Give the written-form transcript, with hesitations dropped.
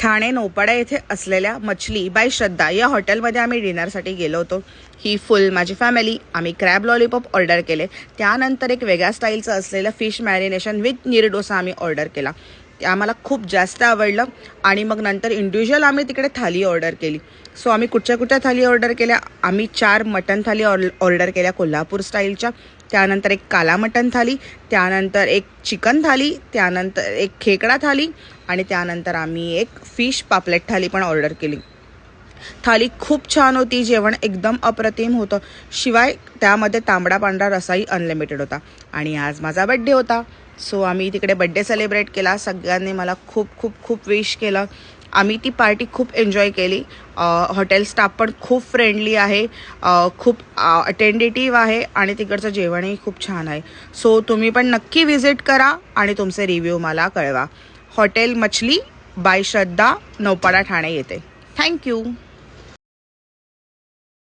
ठाणे नौपाडा येथे असलेल्या मछली बाय श्रद्धा या हॉटेलमध्ये आम्ही डिनरसाठी गेलो होतो। ही फुल माझी फॅमिली। आम्ही क्रॅब लॉलीपॉप ऑर्डर केले, त्यानंतर एक वेगळ्या स्टाईलचं असलेलं फिश मॅरिनेशन विथ नीर डोसा आम्ही ऑर्डर केला, ते आम्हाला खूप जास्त आवडलं। आणि मग नंतर इंडिव्हिज्युअल आम्ही तिकडे थाली ऑर्डर केली। सो आम्ही कुठच्या थाली ऑर्डर केल्या, आम्ही 4 मटन थाली ऑर्डर केल्या कोल्हापूर स्टाईलच्या, त्यानंतर एक काला मटन थाली, त्यानंतर एक चिकन थाली, त्यानंतर एक खेकडा थाली आणि त्यानंतर आम्ही एक फिश पापलेट थाली पण ऑर्डर केली। थाली खूप छान होती, जेवण एकदम अप्रतिम होतं, शिवाय त्यामध्ये तांबडा पांढरा रसाही अनलिमिटेड होता। आणि आज माझा बड्डे होता, सो आम्ही तिकडे बड्डे सेलिब्रेट केला। सगळ्यांनी मला खूप खूप खूप विश केलं। आम्ही ती पार्टी खूप एन्जॉय केली। हॉटेल स्टाफ पण खूप फ्रेंडली आहे, खूप अटेंडेटिव्ह आहे आणि तिकडचं जेवणही खूप छान आहे। सो तुम्ही पण नक्की व्हिजिट करा आणि तुमचे रिव्ह्यू मला कळवा। हॉटेल मछली बाय श्रद्धा, नौपाडा, ठाणे येथे। थँक्यू।